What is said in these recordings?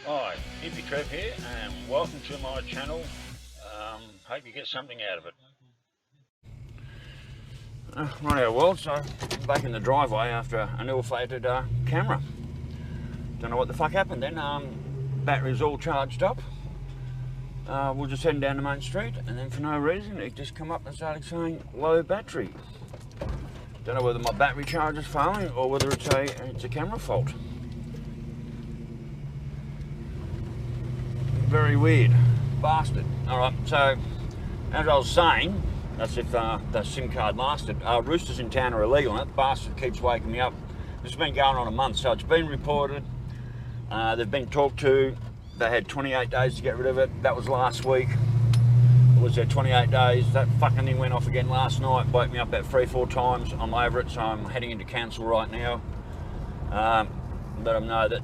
Hi, Hippy Trev here, and welcome to my channel. Hope you get something out of it. Righto, well, so I'm back in the driveway after an ill-fated camera. Don't know what the fuck happened then. Battery's all charged up. We're just heading down the main street, and then for no reason it just come up and started saying low battery. Don't know whether my battery charge is failing or whether it's a camera fault. Very weird, bastard. All right, so as I was saying, that's if the SIM card lasted. Roosters in town are illegal, and that bastard keeps waking me up. This has been going on a month, so it's been reported. They've been talked to. They had 28 days to get rid of it. That was last week. It was their 28 days. That fucking thing went off again last night. Woke me up about 3-4 times. I'm over it, so I'm heading into council right now. Let them know that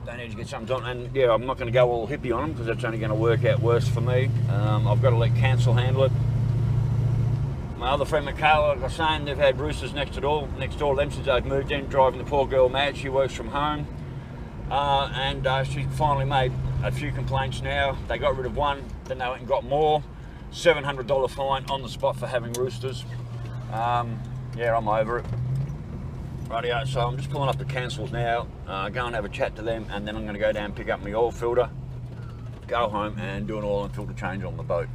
they need to get something done, and yeah, I'm not going to go all hippie on them because that's only going to work out worse for me. I've got to let council handle it. My other friend Michaela, like I was saying, they've had roosters next door to them since they've moved in, driving the poor girl mad. She works from home, and she finally made a few complaints now. They got rid of one, then they went and got more. $700 fine on the spot for having roosters. Yeah, I'm over it. Rightio, so I'm just pulling up the councils now, go and have a chat to them, and then I'm going to go down and pick up my oil filter, go home and do an oil and filter change on the boat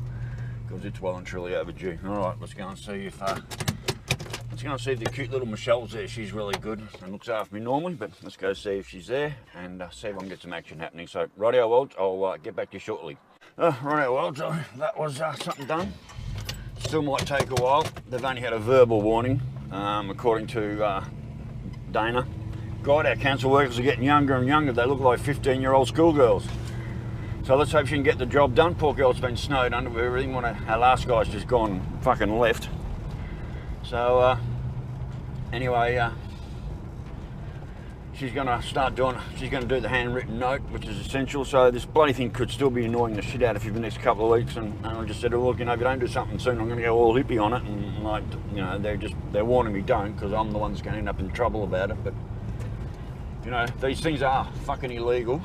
because it's well and truly overdue. All right, let's go and see if the cute little Michelle's there. She's really good and looks after me normally, but let's go see if she's there and see if I can get some action happening. So rightio, well, I'll get back to you shortly. Rightio, well, so that was something done. Still might take a while. They've only had a verbal warning, according to Dana. God, our council workers are getting younger and younger. They look like 15-year-old schoolgirls. So let's hope she can get the job done. Poor girl's been snowed under with everything. Our last guy's just gone fucking left. So anyway, she's going to do the handwritten note, which is essential. So this bloody thing could still be annoying the shit out of you for the next couple of weeks. And I just said, oh, look, you know, if you don't do something soon, I'm going to go all hippie on it. And like, you know, they're warning me don't, because I'm the one that's going to end up in trouble about it. But you know, these things are fucking illegal.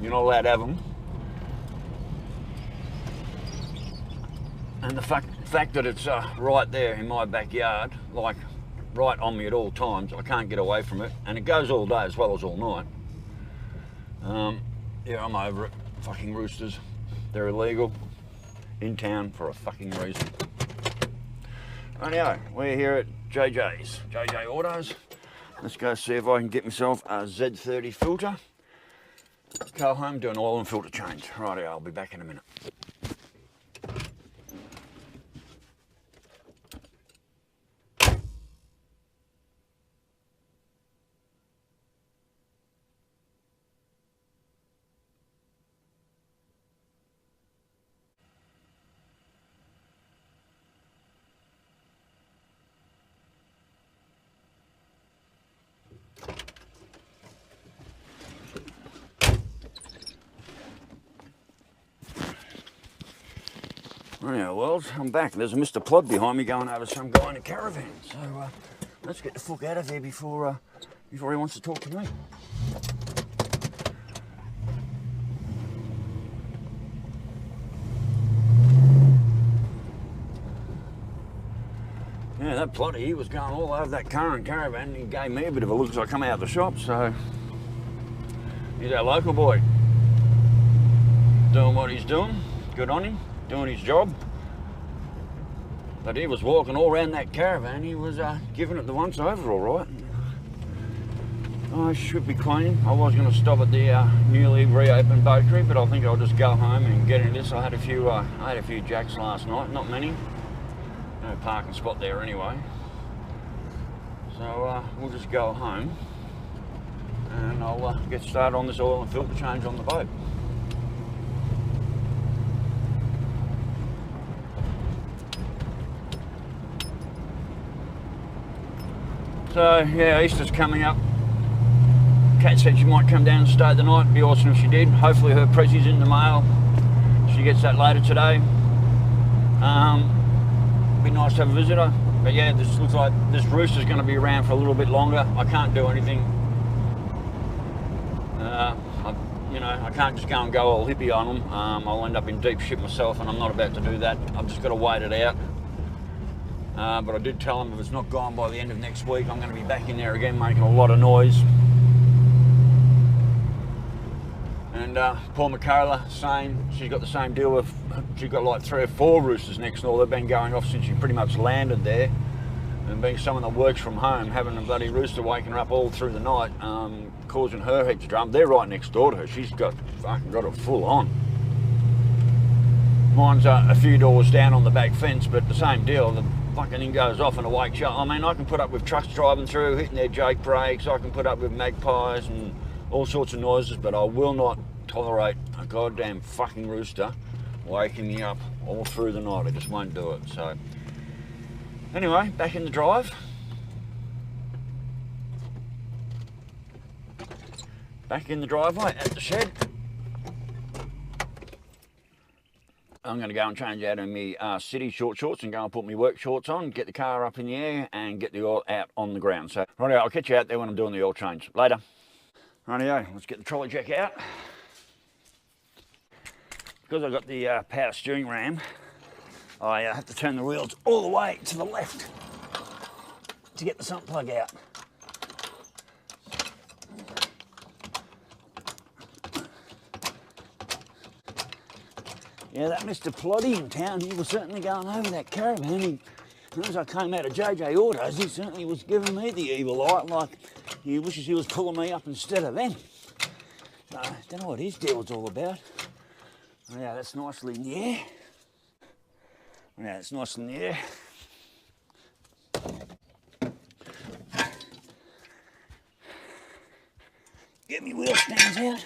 You're not allowed to have them. And the fact that it's right there in my backyard, like right on me at all times, I can't get away from it, and it goes all day as well as all night. Yeah, I'm over it. Fucking roosters, they're illegal in town for a fucking reason. Rightio, we're here at JJ Autos. Let's go see if I can get myself a Z30 filter. Go home, do an oil and filter change. Rightio, I'll be back in a minute. Yeah, well, I'm back. There's a Mr. Plod behind me going over some guy in a caravan. So let's get the fuck out of here before he wants to talk to me. Yeah, that Ploddy, he was going all over that car and caravan, and he gave me a bit of a look as I come out of the shop. So he's our local boy, doing what he's doing. Good on him. Doing his job. But he was walking all around that caravan. He was giving it the once over all right. I should be clean. I was going to stop at the newly reopened boatery, but I think I'll just go home and get into this. I had a few jacks last night, not many. No parking spot there anyway. So we'll just go home and I'll get started on this oil and filter change on the boat. So yeah, Easter's coming up. Kat said she might come down and stay the night. It'd be awesome if she did. Hopefully her Prezzy's in the mail. She gets that later today. Be nice to have a visitor. But yeah, this looks like this rooster's going to be around for a little bit longer. I can't do anything. I You know, I can't just go and go all hippie on them. I'll end up in deep shit myself, and I'm not about to do that. I've just got to wait it out. But I did tell them if it's not gone by the end of next week, I'm going to be back in there again making a lot of noise. And poor Michaela, same. She's got the same deal with, she's got like 3 or 4 roosters next door. They've been going off since she pretty much landed there. And being someone that works from home, having a bloody rooster waking her up all through the night, causing her heaps of drama. They're right next door to her. She's got it full on. Mine's a few doors down on the back fence, but the same deal. The fucking thing goes off and it wakes you up. I mean, I can put up with trucks driving through, hitting their jake brakes. I can put up with magpies and all sorts of noises, but I will not tolerate a goddamn fucking rooster waking me up all through the night. I just won't do it. So anyway, back in the drive. Back in the driveway at the shed. I'm going to go and change out of my city short shorts and go and put my work shorts on, get the car up in the air and get the oil out on the ground. So, rightio, I'll catch you out there when I'm doing the oil change. Later. Rightio, let's get the trolley jack out. Because I've got the power steering ram, I have to turn the wheels all the way to the left to get the sump plug out. Yeah, that Mr. Ploddy in town, he was certainly going over that caravan. As I came out of JJ Autos, he certainly was giving me the evil eye, like he wishes he was pulling me up instead of them. So, I don't know what his deal was all about. Yeah, that's nicely in the air. Yeah, it's nice in the air. Get me wheel stands out.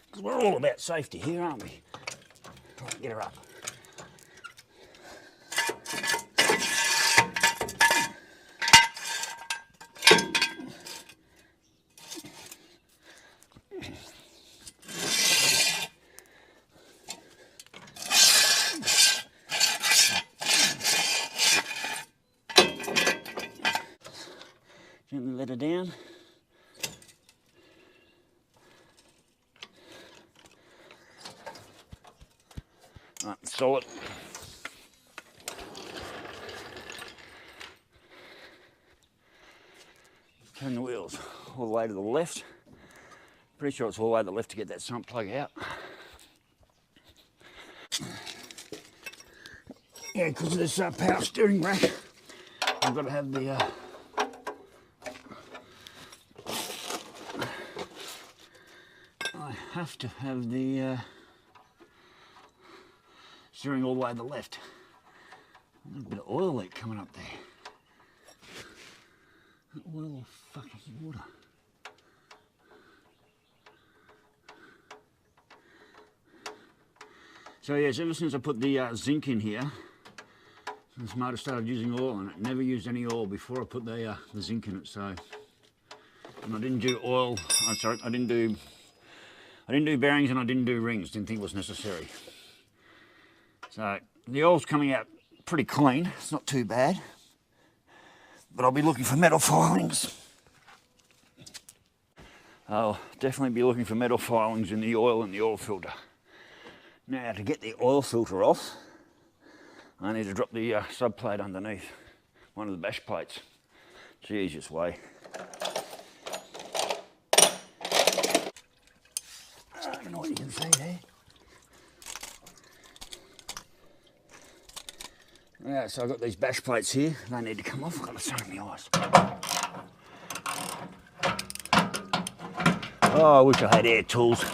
Because we're all about safety here, aren't we? Right, get her up. Gently let her down. Right, solid. Turn the wheels all the way to the left. Pretty sure it's all the way to the left to get that sump plug out. Yeah, because of this power steering rack, I've got to have the I have to have the steering all the way to the left. A little bit of oil leak coming up there. Oil or fucking water. So yes, ever since I put the zinc in here, this motor started using oil, and it never used any oil before I put the zinc in it. So, and I didn't do oil. I'm sorry, I didn't do bearings and I didn't do rings. Didn't think it was necessary. So the oil's coming out pretty clean. It's not too bad. But I'll be looking for metal filings. I'll definitely be looking for metal filings in the oil and the oil filter. Now, to get the oil filter off, I need to drop the sub plate underneath one of the bash plates. It's the easiest way. I don't know what you can see there. Yeah, so I've got these bash plates here. They need to come off. I've got the sun in my eyes. Oh, I wish I had air tools.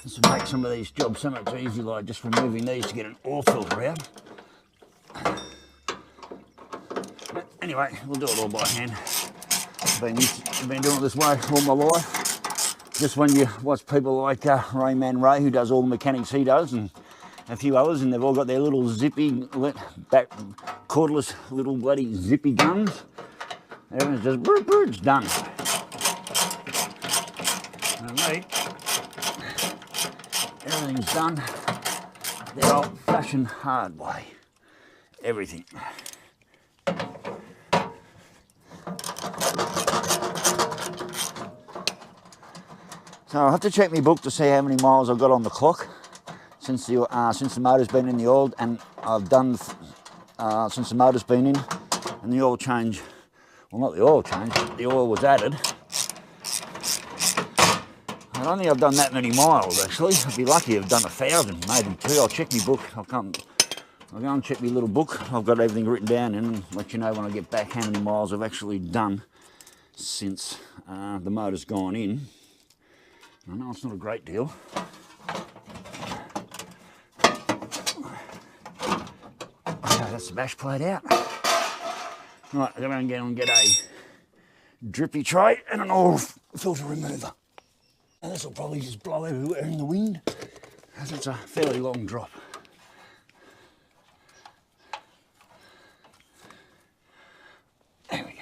This would make some of these jobs so much easier, like just removing these to get an oil filter out. But anyway, we'll do it all by hand. I've been doing it this way all my life. Just when you watch people like Rayman Ray, who does all the mechanics he does, and a few others, and they've all got their little zippy, back cordless little bloody zippy guns. Everything's just broop, broop, it's done. And me, everything's done the old-fashioned hard way. Everything. So I'll have to check my book to see how many miles I've got on the clock since the motor's been in the oil, and I've done since the motor's been in and the oil change. Well, not the oil change, but the oil was added. I don't think I've done that many miles actually. I'd be lucky if I've done 1,000, maybe 2. I'll check my book. I'll go and check my little book. I've got everything written down and let you know when I get back how many miles I've actually done since the motor's gone in. I know it's not a great deal. Okay, that's the bash plate out. Right, I'm going to go and get a drippy tray and an oil filter remover. And this will probably just blow everywhere in the wind, as it's a fairly long drop. There we go.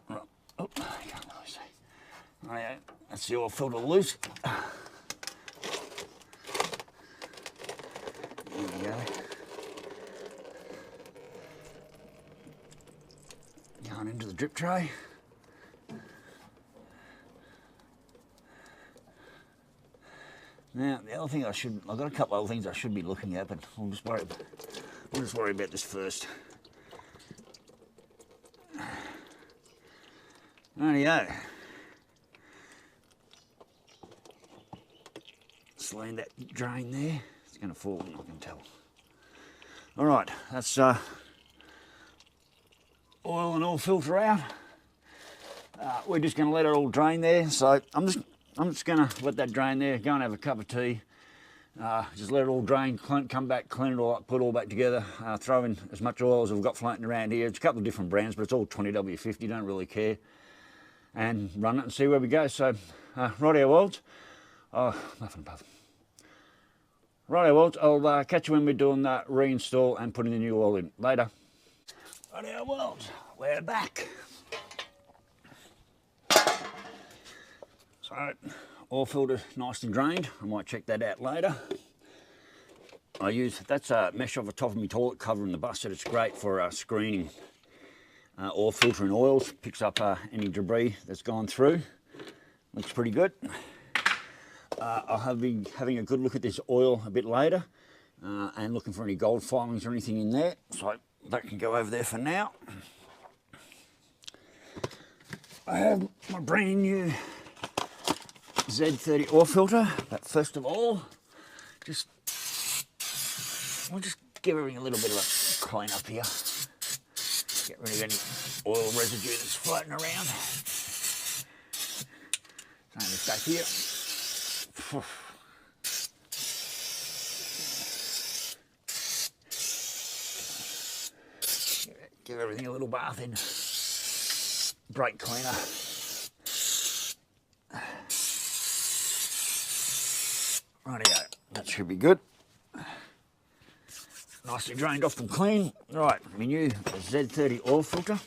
Right. Oh, I can't really see. Right, that's the oil filter loose. Going into the drip tray. Now the other thing I've got a couple other things I should be looking at, but we'll just worry about this first. Rightio. Just land that drain there. It's going to fall, I can tell. All right, that's oil and oil filter out. We're just going to let it all drain there. So I'm just going to let that drain there. Go and have a cup of tea. Just let it all drain. Come back, clean it all up, put it all back together. Throw in as much oil as I've got floating around here. It's a couple of different brands, but it's all 20W50. Don't really care. And run it and see where we go. So, rightio, Wolds. Oh, nothing puffing. Rightio, Wolds. I'll catch you when we're doing that reinstall and putting the new oil in. Later. Rightio, Wolds. We're back. So, oil filter nice and drained. I might check that out later. That's a mesh off the top of my toilet cover in the bus. It's great for screening oil filtering oils. Picks up any debris that's gone through. Looks pretty good. I'll be having a good look at this oil a bit later and looking for any gold filings or anything in there. So that can go over there for now. I have my brand new Z30 oil filter, but first of all, we'll just give everything a little bit of a clean up here. Get rid of any oil residue that's floating around. Same as back here. Give everything a little bath in brake cleaner. Rightio, that should be good. Nicely drained off and clean. Right, my new Z30 oil filter.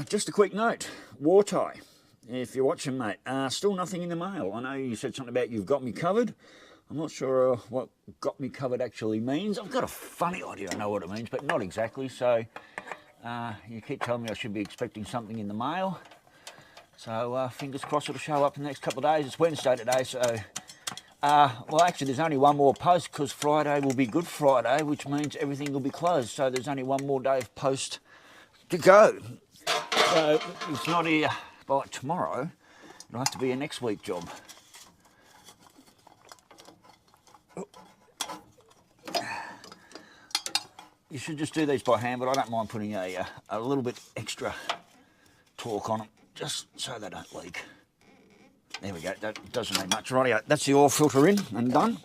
Just a quick note, war tie, if you're watching, mate. Still nothing in the mail. I know you said something about you've got me covered. I'm not sure what got me covered actually means. I've got a funny idea I know what it means, but not exactly. So you keep telling me I should be expecting something in the mail. So fingers crossed it'll show up in the next couple of days. It's Wednesday today, so well, actually there's only one more post because Friday will be Good Friday, which means everything will be closed. So there's only one more day of post to go. So if it's not here by tomorrow, it'll have to be a next week job. You should just do these by hand, but I don't mind putting a little bit extra torque on them, just so they don't leak. There we go, that doesn't need much. Rightio, that's the oil filter in and done.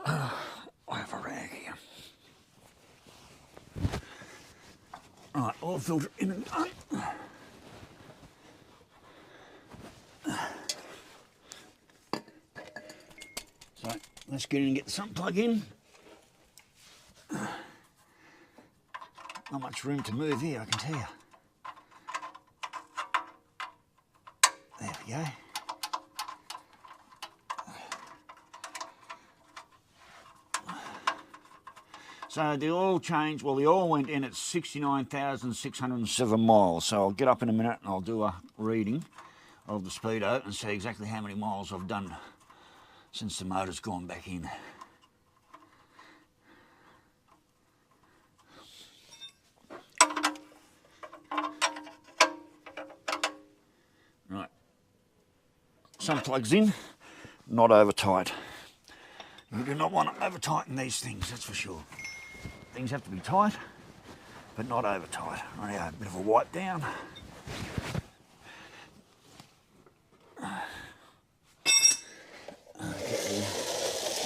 I have a rag here. Right, oil filter in and done. So let's get in and get the sump plug in. Not much room to move here, I can tell you. go. So the oil change, well, the oil went in at 69,607 miles. So I'll get up in a minute and I'll do a reading of the speedo and see exactly how many miles I've done since the motor's gone back in. Right, some plugs in, not over tight. You do not want to over tighten these things, that's for sure. Things have to be tight, but not over tight. Right, a bit of a wipe down. Get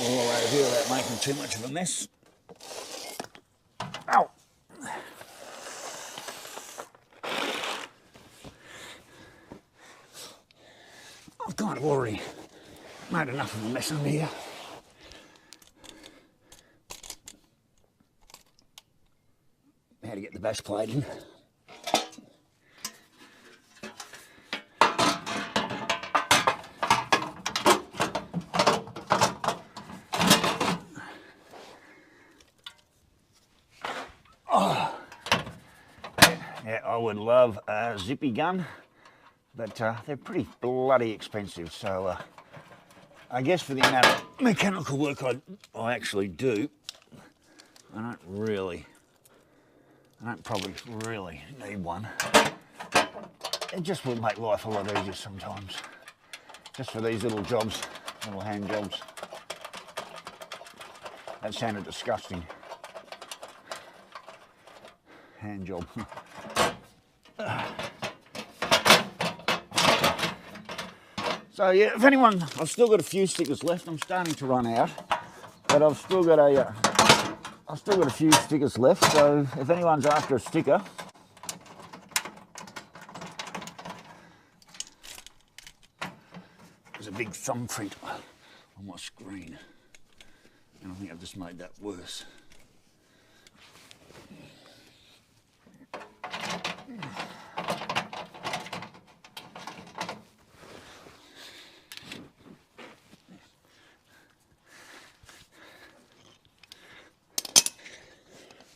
all over here without making too much of a mess. Ow! I've kind of already made enough of a mess in here. How to get the bash plate in. Oh. Yeah, I would love a zippy gun, but they're pretty bloody expensive. So I guess for the amount of mechanical work I actually do, I don't probably really need one. It just will make life a lot easier sometimes. Just for these little jobs, little hand jobs. That sounded disgusting. Hand job. So yeah, if anyone, I've still got a few stickers left. I'm starting to run out, but I've still got a few stickers left. So if anyone's after a sticker, there's a big thumbprint on my screen, and I think I've just made that worse.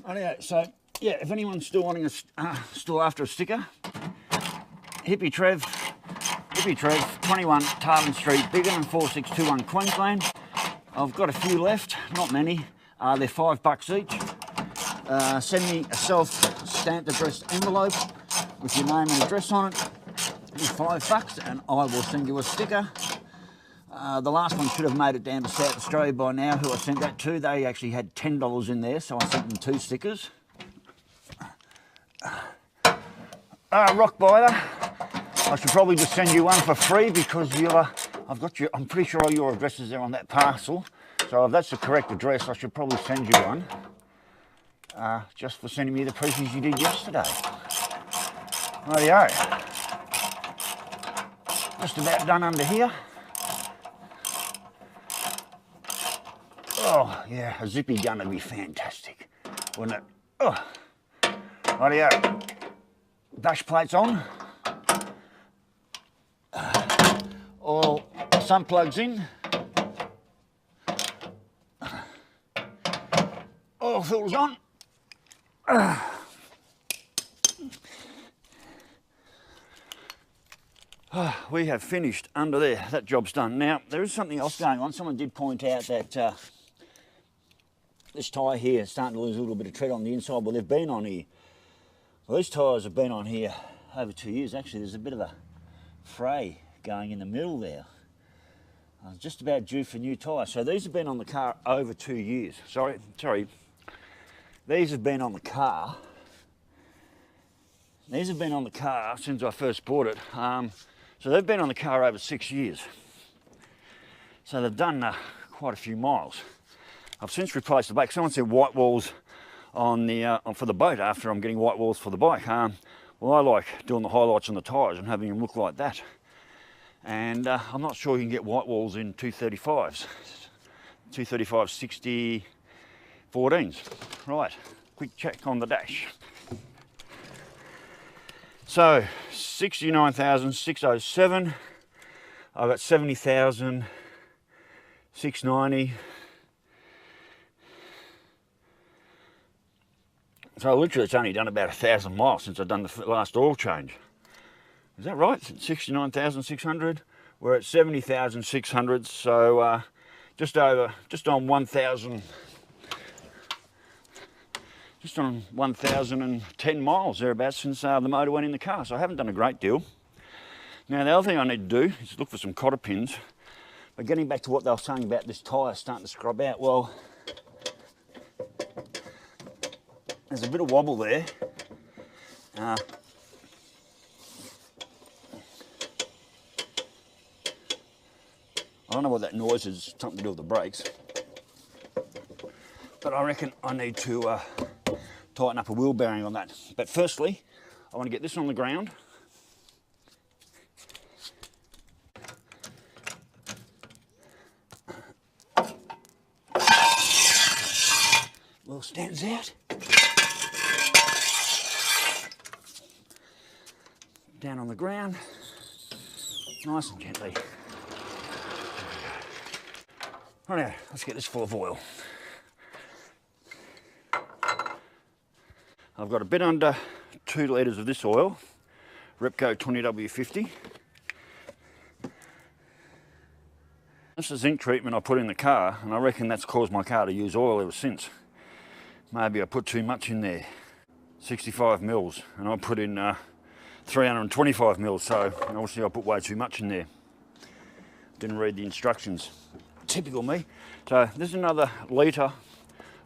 Rightio, so yeah, if anyone's still wanting still after a sticker, Hippy Trev, 21 Tarleton Street, Biggin, 4621 Queensland. I've got a few left, not many. They're $5 each. Send me a self-stamped addressed envelope with your name and address on it. It's $5 and I will send you a sticker. The last one should have made it down to South Australia by now, who I sent that to. They actually had $10 in there, so I sent them 2 stickers. Rock Biter, I should probably just send you one for free because I'm pretty sure all your addresses are on that parcel. So if that's the correct address, I should probably send you one. Just for sending me the pieces you did yesterday. Rightio. Just about done under here. Oh yeah, a zippy gun would be fantastic, wouldn't it? Oh. Rightio. Bash plates on. All sun plugs in. Oil filters on. We have finished under there. That job's done. Now, there is something else going on. Someone did point out that this tyre here is starting to lose a little bit of tread on the inside. Well, they've been on here. Well, these tyres have been on here over 2 years. Actually, there's a bit of a fray going in the middle there. Just about due for new tyres. So these have been on the car over 2 years. Sorry. These have been on the car. These have been on the car since I first bought it. So they've been on the car over 6 years. So they've done quite a few miles. I've since replaced the bike. Someone said white walls on the for the boat after I'm getting white walls for the bike. Well, I like doing the highlights on the tyres and having them look like that. And I'm not sure you can get white walls in 235s. 235/60 14s. Right, quick check on the dash. So 69,607. I've got 70,690. So literally it's only done about 1,000 miles since I've done the last oil change. Is that right? 69,600. We're at 70,600, so just on 1,000, just on 1,010 miles thereabouts since the motor went in the car. So I haven't done a great deal. Now the other thing I need to do is look for some cotter pins. But getting back to what they were saying about this tyre starting to scrub out, well, there's a bit of wobble there. I don't know what that noise is, something to do with the brakes. But I reckon I need to tighten up a wheel bearing on that. But firstly, I want to get this on the ground. Wheel stands out. Down on the ground, nice and gently. Right now, let's get this full of oil. I've got a bit under 2 litres of this oil, Repco 20W50. This is a zinc treatment I put in the car, and I reckon that's caused my car to use oil ever since. Maybe I put too much in there, 65 mils, and I put in 325 mils, so obviously I put way too much in there. Didn't read the instructions. Typical me. So this is another litre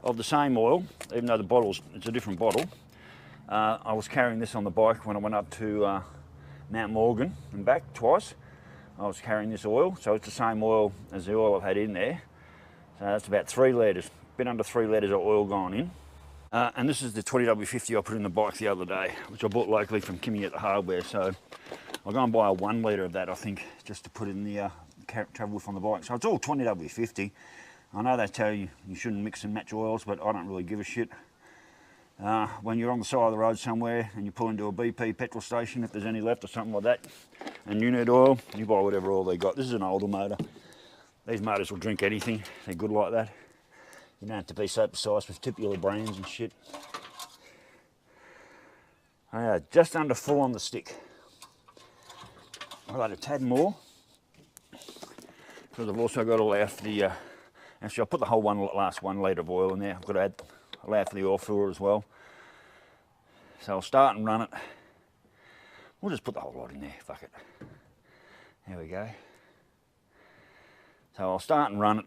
of the same oil, even though the bottle's, it's a different bottle. I was carrying this on the bike when I went up to Mount Morgan and back twice. I was carrying this oil, so it's the same oil as the oil I've had in there. So that's about 3 litres, a bit under 3 litres of oil gone in. And this is the 20W50 I put in the bike the other day, which I bought locally from Kimmy at the hardware. So I'll go and buy a 1 litre of that, I think, just to put in the travel with on the bike. So it's all 20W50. I know they tell you you shouldn't mix and match oils, but I don't really give a shit. When you're on the side of the road somewhere and you pull into a BP petrol station, if there's any left or something like that, and you need oil, you buy whatever oil they got. This is an older motor. These motors will drink anything. They're good like that. You don't have to be so precise with typical brands and shit. Just under full on the stick. I'll add a tad more, because I've also got to allow for the, actually I'll put the whole last 1 litre of oil in there. I've got to allow for the oil filler as well. So I'll start and run it. We'll just put the whole lot in there, fuck it. There we go. So I'll start and run it.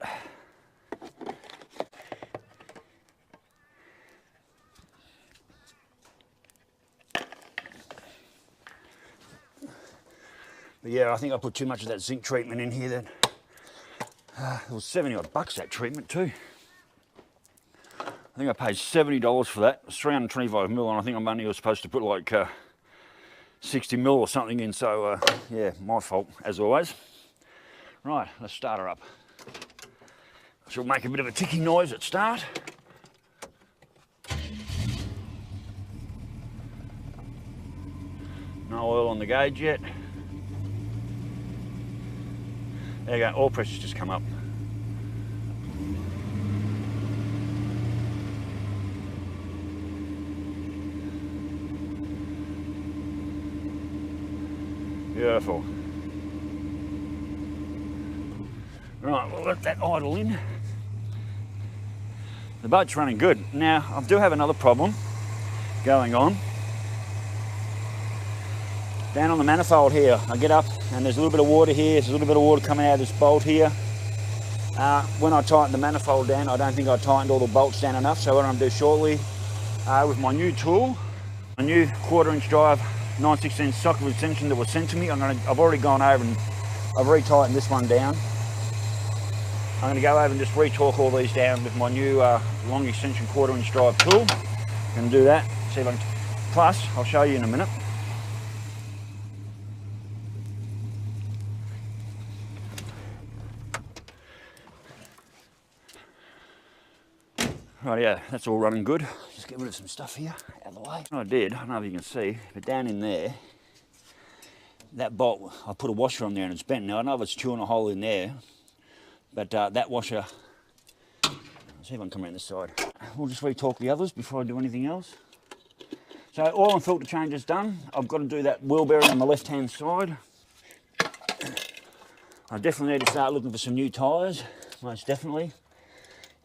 But yeah, I think I put too much of that zinc treatment in here. That it was 70 odd bucks, that treatment too. I think I paid $70 for that. It was 325 mil, and I think I'm only supposed to put like 60 mil or something in. So yeah, my fault as always. Right, let's start her up. She'll make a bit of a ticking noise at start. No oil on the gauge yet. There you go, oil pressure's just come up. Beautiful. Right, we'll let that idle in. The boat's running good. Now, I do have another problem going on. Down on the manifold here, I get up and there's a little bit of water here, there's a little bit of water coming out of this bolt here. When I tighten the manifold down, I don't think I tightened all the bolts down enough, so what I'm going to do shortly, with my new tool, a new 1/4 inch drive 9/16 socket extension that was sent to me, I've already gone over and I've re-tightened this one down. I'm going to go over and just re-torque all these down with my new long extension 1/4 inch drive tool. I'm going to do that, see if I can, plus I'll show you in a minute. Right, yeah, that's all running good. Just get rid of some stuff here, out of the way. What I did, I don't know if you can see, but down in there, that bolt, I put a washer on there and it's bent. Now I know it's chewing a hole in there, but that washer, let's see if I can come around this side. We'll just re-torque the others before I do anything else. So oil and filter change is done. I've got to do that wheel bearing on the left hand side. I definitely need to start looking for some new tyres, most definitely.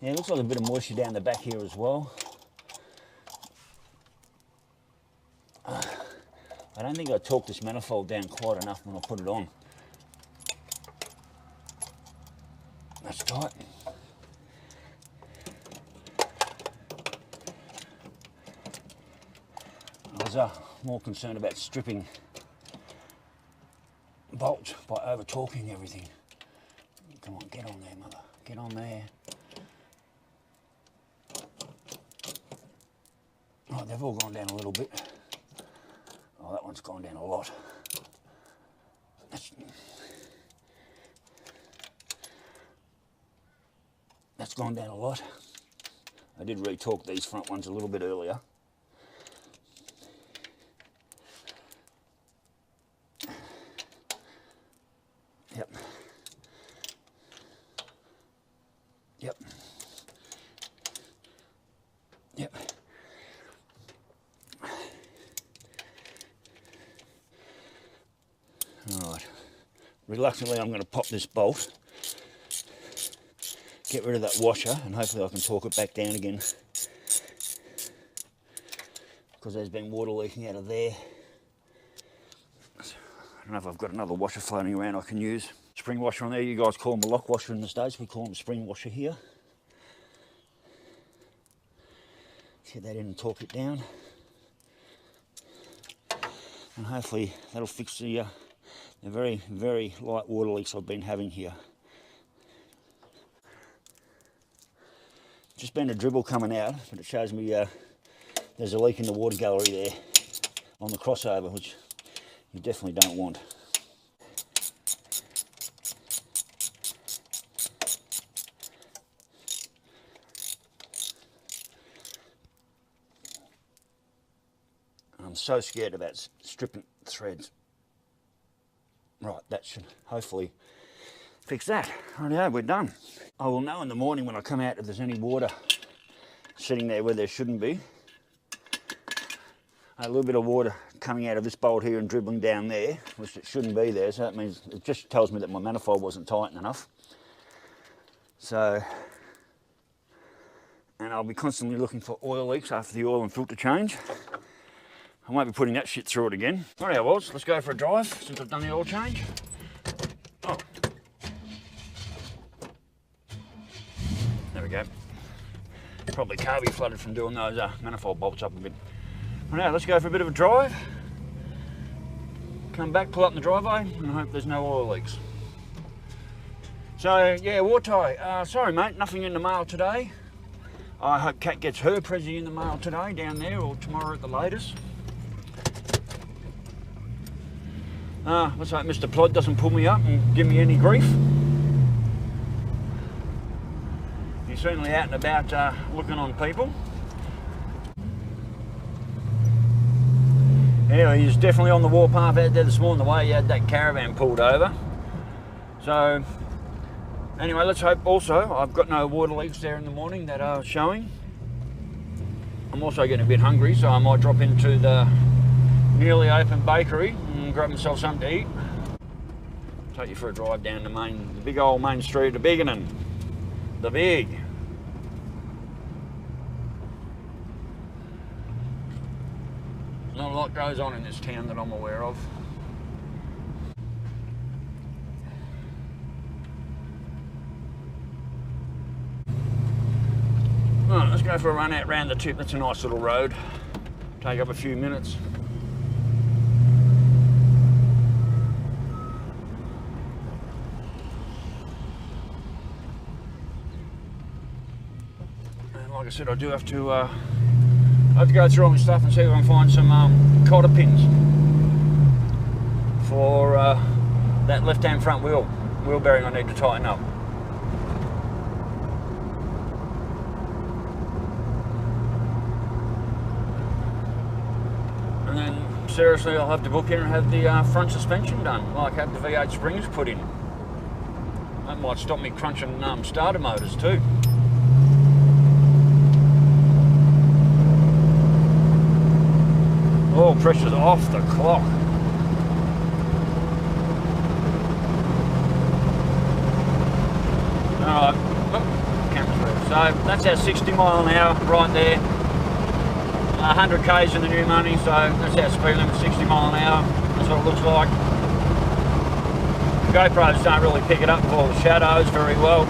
Yeah, it looks like a bit of moisture down the back here as well. I don't think I torqued this manifold down quite enough when I put it on. That's tight. I was more concerned about stripping bolts by over torquing everything. Come on, get on there, mother. Get on there. Oh, they've all gone down a little bit. Oh, that one's gone down a lot. That's gone down a lot. I did re-torque these front ones a little bit earlier. Yep. Yep. Yep. All right. Reluctantly, I'm going to pop this bolt, get rid of that washer, and hopefully I can torque it back down again, because there's been water leaking out of there. I don't know if I've got another washer floating around I can use. Spring washer on there, you guys call them a lock washer in the States, we call them a spring washer here. Get that in and torque it down. And hopefully that'll fix the very, very light water leaks I've been having here. Just been a dribble coming out, but it shows me there's a leak in the water gallery there on the crossover, which you definitely don't want. I'm so scared about stripping threads. Right, that should hopefully fix that. Rightio, we're done. I will know in the morning when I come out if there's any water sitting there where there shouldn't be. A little bit of water coming out of this bolt here and dribbling down there, which it shouldn't be there, so that means it just tells me that my manifold wasn't tight enough. So, and I'll be constantly looking for oil leaks after the oil and filter change. I won't be putting that shit through it again. Alright, Waltz, let's go for a drive since I've done the oil change. Oh. There we go. Probably carby flooded from doing those manifold bolts up a bit. Now let's go for a bit of a drive. Come back, pull up in the driveway, and hope there's no oil leaks. So yeah, Wartie, sorry mate, nothing in the mail today. I hope Kat gets her present in the mail today down there, or tomorrow at the latest. Let's hope Mr. Plod doesn't pull me up and give me any grief. He's certainly out and about looking on people. Anyway, he's definitely on the warpath out there this morning, the way he had that caravan pulled over. So, anyway, let's hope also I've got no water leaks there in the morning that are showing. I'm also getting a bit hungry, so I might drop into the newly opened bakery and grab myself something to eat. Take you for a drive down the big old main street of Biggin. The big. Not a lot goes on in this town that I'm aware of. Right, let's go for a run out round the tip. That's a nice little road. Take up a few minutes. And like I said, I do have to go through all my stuff and see if I can find some cotter pins for that left-hand front wheel bearing I need to tighten up. And then seriously, I'll have to book in and have the front suspension done, like have the V8 springs put in. That might stop me crunching starter motors too. Oil pressure's off the clock. Alright, so that's our 60 mile an hour right there. 100 k's in the new money, so that's our speed limit, 60 mile an hour. That's what it looks like. The GoPros don't really pick it up with all the shadows very well.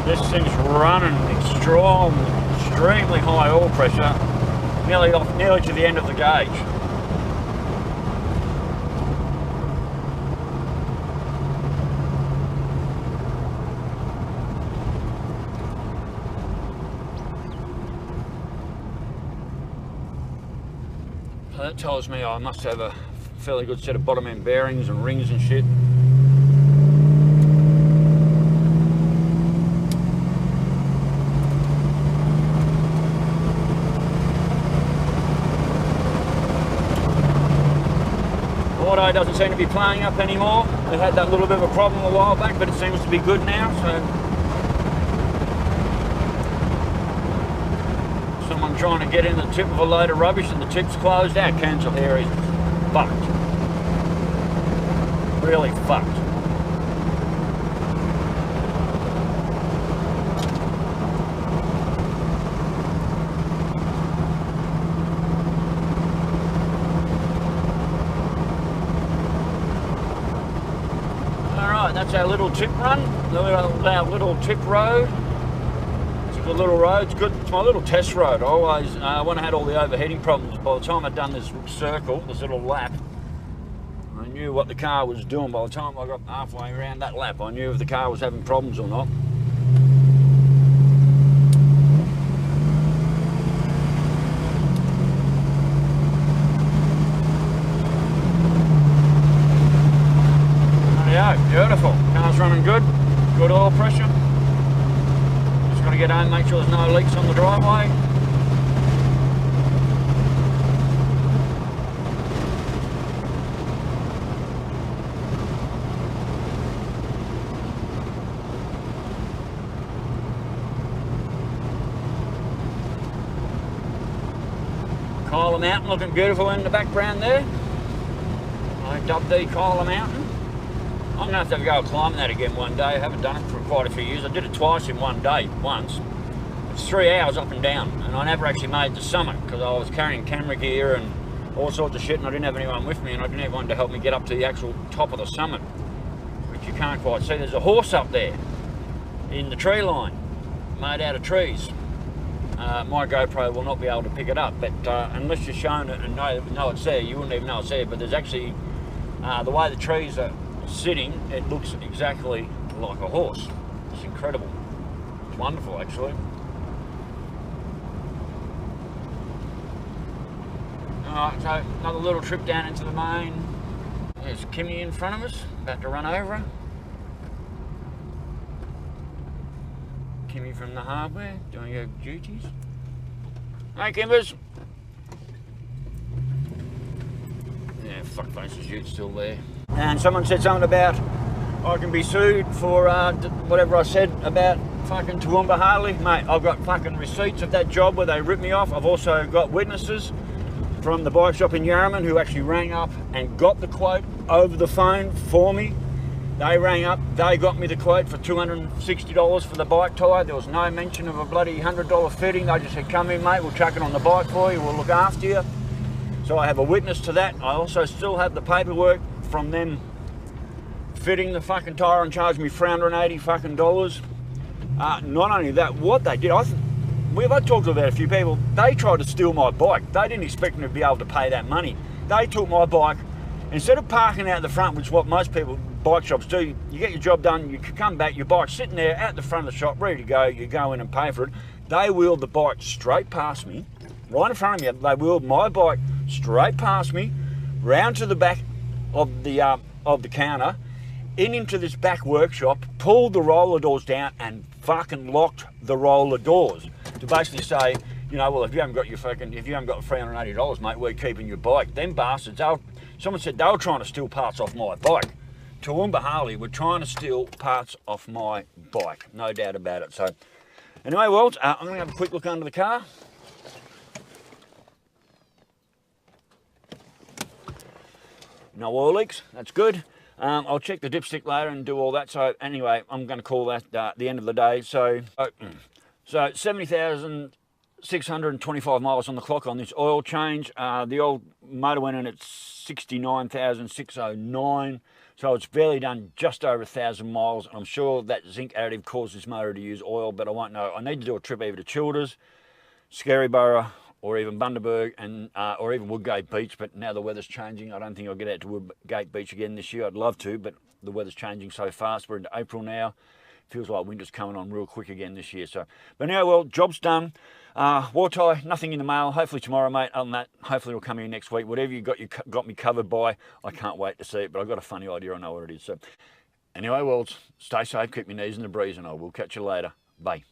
This thing's running extremely high oil pressure, nearly to the end of the gauge. So that tells me I must have a fairly good set of bottom end bearings and rings and shit. Auto doesn't seem to be playing up anymore. They had that little bit of a problem a while back, but it seems to be good now. So someone trying to get in the tip of a load of rubbish and the tip's closed out. Cancel here is fucked. Really fucked. That's our little tip run, our little tip road. It's a good little road, it's good. It's my little test road. I always, when I had all the overheating problems, by the time I'd done this circle, this little lap, I knew what the car was doing. By the time I got halfway around that lap, I knew if the car was having problems or not. Beautiful. Car's running good. Good oil pressure. Just got to get home, make sure there's no leaks on the driveway. Kyla Mountain looking beautiful in the background there. I dubbed the Kyla Mountain. I'm going to have to go climbing that again one day. I haven't done it for quite a few years. I did it twice in one day, once. It's 3 hours up and down, and I never actually made the summit because I was carrying camera gear and all sorts of shit, and I didn't have anyone with me, and I didn't have anyone to help me get up to the actual top of the summit, which you can't quite see. There's a horse up there in the tree line, made out of trees. My GoPro will not be able to pick it up, but unless you're shown it and know it's there, you wouldn't even know it's there. But there's actually, the way the trees are sitting, it looks exactly like a horse. It's incredible. It's wonderful, actually. Alright, so another little trip down into the main. There's Kimmy in front of us, about to run over her. Kimmy from the hardware, doing her duties. Hey, Kimbers. Yeah, fuckface's Ute's still there. And someone said something about I can be sued for whatever I said about fucking Toowoomba Harley. Mate, I've got fucking receipts of that job where they ripped me off. I've also got witnesses from the bike shop in Yarraman who actually rang up and got the quote over the phone for me. They rang up, they got me the quote for $260 for the bike tyre. There was no mention of a bloody $100 fitting. They just said, come in mate, we'll chuck it on the bike for you, we'll look after you. So I have a witness to that. I also still have the paperwork from them fitting the fucking tyre and charged me $380 fucking dollars. Not only that, what they did, I've talked about a few people, they tried to steal my bike. They didn't expect me to be able to pay that money. They took my bike, instead of parking out the front, which is what most people, bike shops do, you get your job done, you come back, your bike's sitting there at the front of the shop, ready to go, you go in and pay for it. They wheeled the bike straight past me, right in front of me. They wheeled my bike straight past me, round to the back of the counter, into this back workshop, pulled the roller doors down and fucking locked the roller doors to basically say, you know, well, if you haven't got $380, mate, we're keeping your bike. Them bastards, someone said they were trying to steal parts off my bike. Toowoomba Harley were trying to steal parts off my bike, no doubt about it. So anyway, well, I'm going to have a quick look under the car. No oil leaks, that's good. I'll check the dipstick later and do all that. So anyway, I'm going to call that the end of the day. So 70,625 miles on the clock on this oil change. The old motor went in at 69,609. So it's barely done just over 1,000 miles. I'm sure that zinc additive caused this motor to use oil, but I won't know. I need to do a trip either to Childers, Scaryborough, or even Bundaberg, and or even Woodgate Beach, but now the weather's changing. I don't think I'll get out to Woodgate Beach again this year. I'd love to, but the weather's changing so fast. We're into April now. Feels like winter's coming on real quick again this year. So, but now, well, job's done. War tie, nothing in the mail. Hopefully tomorrow, mate. Other than that, hopefully it'll come in next week. Whatever you got me covered by, I can't wait to see it. But I've got a funny idea. I know what it is. So, anyway, well, stay safe, keep your knees in the breeze, and I will catch you later. Bye.